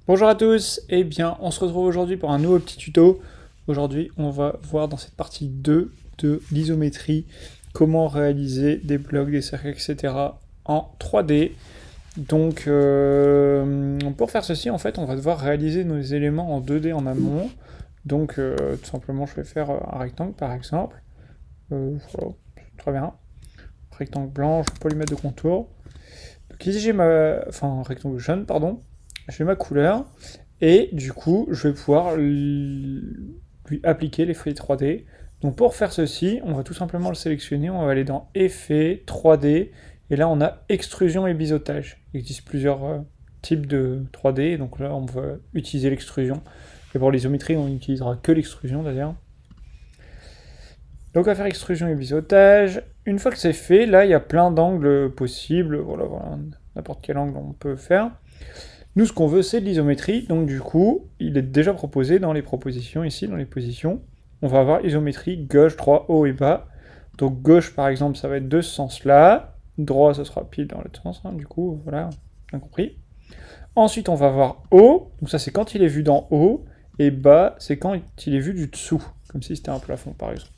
Bonjour à tous, eh bien on se retrouve aujourd'hui pour un nouveau petit tuto. Aujourd'hui on va voir dans cette partie 2 de l'isométrie comment réaliser des blocs, des cercles, etc. en 3D. Donc pour faire ceci en fait on va devoir réaliser nos éléments en 2D en amont. Donc tout simplement je vais faire un rectangle par exemple. Voilà, très bien. Rectangle blanc, je ne vais pas lui mettre de contour. Donc ici j'ai un rectangle jaune pardon. J'ai ma couleur, et du coup, je vais pouvoir lui appliquer l'effet 3D. Donc pour faire ceci, on va tout simplement le sélectionner, on va aller dans Effet, 3D, et là on a Extrusion et Biseautage. Il existe plusieurs types de 3D, donc là on va utiliser l'extrusion. Et pour l'isométrie, on n'utilisera que l'extrusion d'ailleurs. Donc on va faire Extrusion et Biseautage. Une fois que c'est fait, là il y a plein d'angles possibles, voilà, n'importe quel angle on peut faire. Nous, ce qu'on veut, c'est de l'isométrie, donc du coup, il est déjà proposé dans les propositions, ici, dans les positions. On va avoir isométrie gauche, droit, haut et bas. Donc gauche, par exemple, ça va être de ce sens-là. Droit, ça sera pile dans l'autre sens, hein, du coup, voilà, bien compris. Ensuite, on va voir haut, donc ça, c'est quand il est vu d'en haut, et bas, c'est quand il est vu du dessous, comme si c'était un plafond, par exemple.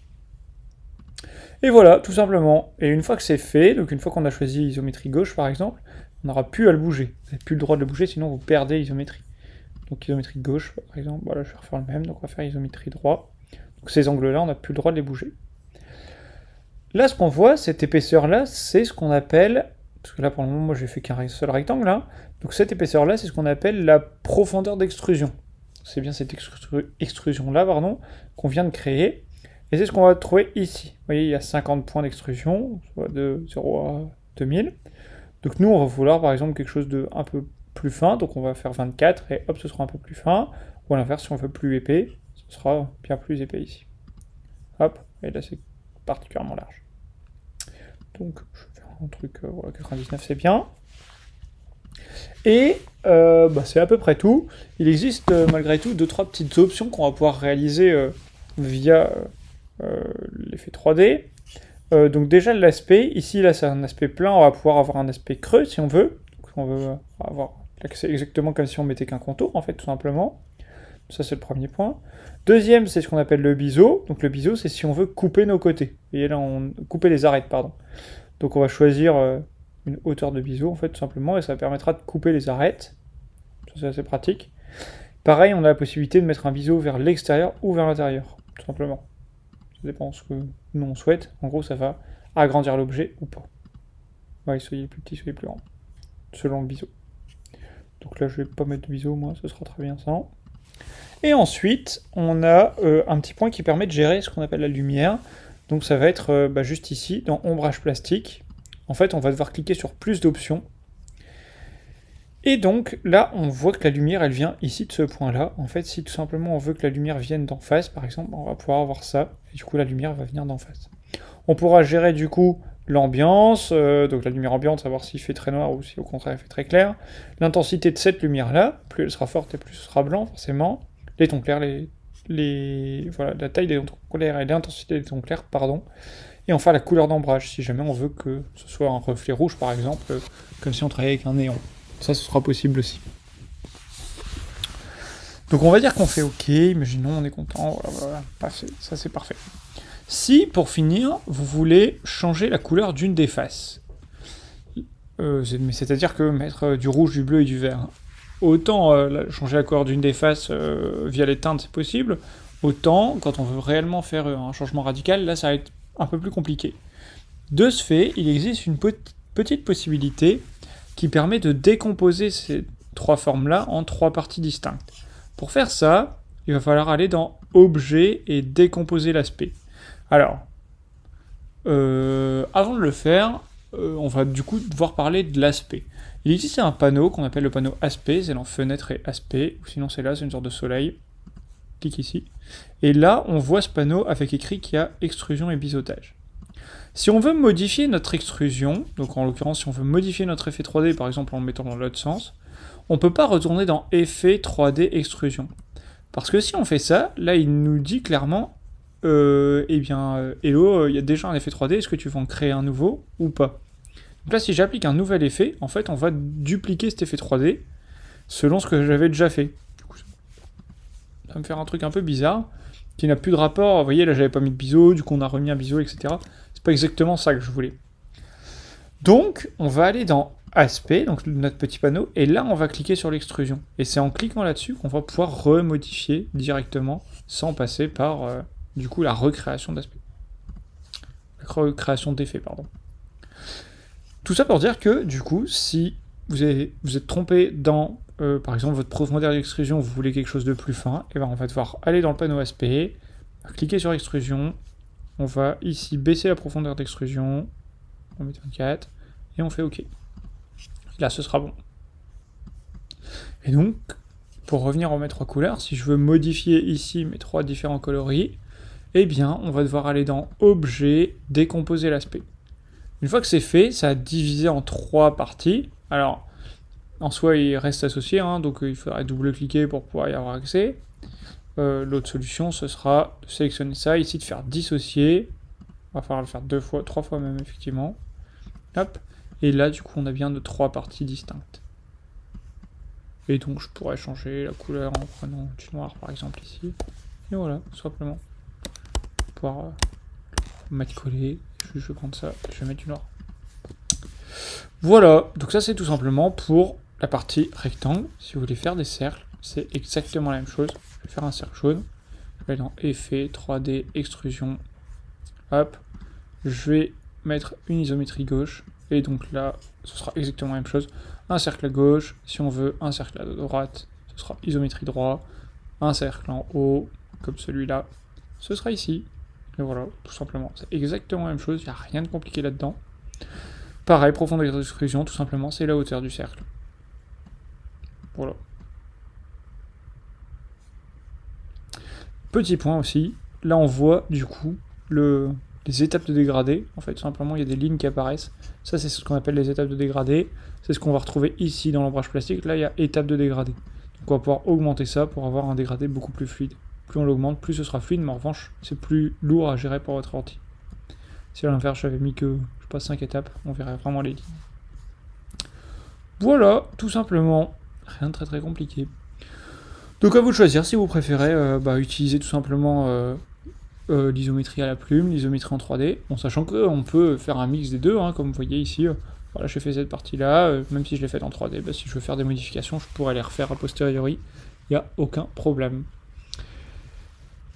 Et voilà, tout simplement. Et une fois que c'est fait, donc une fois qu'on a choisi isométrie gauche, par exemple, on n'aura plus à le bouger. Vous n'avez plus le droit de le bouger, sinon vous perdez l'isométrie. Donc isométrie gauche, par exemple, voilà, je vais refaire le même, donc on va faire isométrie droit. Donc ces angles-là, on n'a plus le droit de les bouger. Là, ce qu'on voit, cette épaisseur-là, c'est ce qu'on appelle, parce que là, pour le moment, moi, j'ai fait qu'un seul rectangle, là. Donc cette épaisseur-là, c'est ce qu'on appelle la profondeur d'extrusion. C'est bien cette extrusion-là, pardon, qu'on vient de créer. Et c'est ce qu'on va trouver ici. Vous voyez, il y a 50 points d'extrusion, soit de 0 à 2000. Donc nous, on va vouloir par exemple quelque chose de un peu plus fin, donc on va faire 24 et hop, ce sera un peu plus fin. Ou à l'inverse, si on veut plus épais, ce sera bien plus épais ici. Hop, et là c'est particulièrement large. Donc je vais faire un truc, voilà, 99 c'est bien. Et c'est à peu près tout. Il existe malgré tout 2-3 petites options qu'on va pouvoir réaliser via l'effet 3D. Donc déjà l'aspect, ici là c'est un aspect plein, on va pouvoir avoir un aspect creux si on veut. Donc on veut avoir l'accès exactement comme si on mettait qu'un contour en fait tout simplement. Ça c'est le premier point. Deuxième c'est ce qu'on appelle le biseau. Donc le biseau c'est si on veut couper nos côtés. Et là on couper les arêtes pardon. Donc on va choisir une hauteur de biseau en fait tout simplement et ça permettra de couper les arêtes. Ça c'est assez pratique. Pareil on a la possibilité de mettre un biseau vers l'extérieur ou vers l'intérieur tout simplement. Ça dépend de ce que nous on souhaite. En gros, ça va agrandir l'objet ou pas. Ouais, soyez plus petit, soyez plus grand. Selon le biseau. Donc là, je vais pas mettre de biseau, moi, ce sera très bien ça. Et ensuite, on a un petit point qui permet de gérer ce qu'on appelle la lumière. Donc ça va être juste ici, dans ombrage plastique. En fait, on va devoir cliquer sur plus d'options. Et donc là, on voit que la lumière, elle vient ici de ce point-là. En fait, si tout simplement on veut que la lumière vienne d'en face, par exemple, on va pouvoir avoir ça. Et du coup, la lumière va venir d'en face. On pourra gérer du coup l'ambiance, donc la lumière ambiante, savoir s'il fait très noir ou si au contraire il fait très clair. L'intensité de cette lumière-là, plus elle sera forte et plus ce sera blanc, forcément. Les tons clairs, voilà, la taille des tons clairs et l'intensité des tons clairs, pardon. Et enfin la couleur d'ombrage, si jamais on veut que ce soit un reflet rouge, par exemple, comme si on travaillait avec un néon. Ça, ce sera possible aussi. Donc on va dire qu'on fait OK, imaginons, on est content, voilà, parfait, ça c'est parfait. Si, pour finir, vous voulez changer la couleur d'une des faces, c'est-à-dire que mettre du rouge, du bleu et du vert, autant changer la couleur d'une des faces via les teintes, c'est possible, autant, quand on veut réellement faire un changement radical, là ça va être un peu plus compliqué. De ce fait, il existe une petite possibilité qui permet de décomposer ces trois formes-là en trois parties distinctes. Pour faire ça, il va falloir aller dans Objet et décomposer l'aspect. Alors, avant de le faire, on va du coup devoir parler de l'aspect. Il existe un panneau qu'on appelle le panneau aspect, c'est dans fenêtre et aspect, ou sinon c'est là, c'est une sorte de soleil. Clique ici. Et là, on voit ce panneau avec écrit qu'il y a extrusion et biseautage. Si on veut modifier notre extrusion, donc en l'occurrence si on veut modifier notre effet 3D par exemple en le mettant dans l'autre sens, on ne peut pas retourner dans effet 3D extrusion. Parce que si on fait ça, là il nous dit clairement hello, il y a déjà un effet 3D, est-ce que tu veux en créer un nouveau ou pas? Donc là si j'applique un nouvel effet, en fait on va dupliquer cet effet 3D, selon ce que j'avais déjà fait. Du coup, ça va me faire un truc un peu bizarre, qui n'a plus de rapport. Vous voyez, là, j'avais pas mis de biseau, du coup, on a remis un biseau, etc. C'est pas exactement ça que je voulais. Donc, on va aller dans Aspect, donc notre petit panneau, et là, on va cliquer sur l'extrusion. Et c'est en cliquant là-dessus qu'on va pouvoir remodifier directement, sans passer par, du coup, la recréation d'aspect. La recréation d'effet, pardon. Tout ça pour dire que, du coup, si vous êtes trompé dans, par exemple, votre profondeur d'extrusion, vous voulez quelque chose de plus fin, et ben on va devoir aller dans le panneau aspect, cliquer sur extrusion, on va ici baisser la profondeur d'extrusion, on met 24, et on fait OK. Là, ce sera bon. Et donc, pour revenir aux mes 3 couleurs, si je veux modifier ici mes 3 différents coloris, eh bien, on va devoir aller dans Objet, décomposer l'aspect. Une fois que c'est fait, ça a divisé en 3 parties. Alors, en soi, il reste associé, hein, donc il faudrait double-cliquer pour pouvoir y avoir accès. L'autre solution, ce sera de sélectionner ça, ici de faire dissocier. Il va falloir le faire 2 fois, 3 fois même, effectivement. Hop. Et là, du coup, on a bien de 3 parties distinctes. Et donc, je pourrais changer la couleur en prenant du noir, par exemple, ici. Et voilà, tout simplement. Pouvoir mettre collé. Je vais prendre ça, je vais mettre du noir. Voilà, donc ça, c'est tout simplement pour la partie rectangle. Si vous voulez faire des cercles, c'est exactement la même chose. Je vais faire un cercle jaune. Je vais aller dans Effet, 3D, Extrusion. Hop. Je vais mettre une isométrie gauche. Et donc là, ce sera exactement la même chose. Un cercle à gauche. Si on veut un cercle à droite, ce sera isométrie droit. Un cercle en haut, comme celui-là, ce sera ici. Et voilà, tout simplement. C'est exactement la même chose. Il n'y a rien de compliqué là-dedans. Pareil, profondeur d'extrusion, tout simplement, c'est la hauteur du cercle. Voilà. Petit point aussi. Là, on voit, du coup, les étapes de dégradé. En fait, tout simplement, il y a des lignes qui apparaissent. Ça, c'est ce qu'on appelle les étapes de dégradé. C'est ce qu'on va retrouver ici dans l'ombrage plastique. Là, il y a étapes de dégradé. Donc, on va pouvoir augmenter ça pour avoir un dégradé beaucoup plus fluide. Plus on l'augmente, plus ce sera fluide, mais en revanche, c'est plus lourd à gérer pour votre ordi. Si à l'inverse, j'avais mis que, je sais pas, 5 étapes, on verrait vraiment les lignes. Voilà, tout simplement. Rien de très très compliqué. Donc à vous de choisir si vous préférez utiliser tout simplement l'isométrie à la plume, l'isométrie en 3D, en sachant qu'on peut faire un mix des deux, hein, comme vous voyez ici. Voilà, j'ai fait cette partie-là, même si je l'ai faite en 3D, si je veux faire des modifications, je pourrais les refaire a posteriori, il n'y a aucun problème.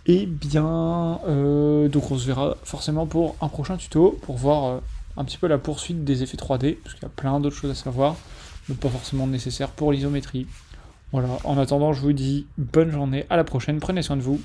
Et bien, donc on se verra forcément pour un prochain tuto, pour voir un petit peu la poursuite des effets 3D, parce qu'il y a plein d'autres choses à savoir, mais pas forcément nécessaires pour l'isométrie. Voilà, en attendant, je vous dis bonne journée, à la prochaine, prenez soin de vous,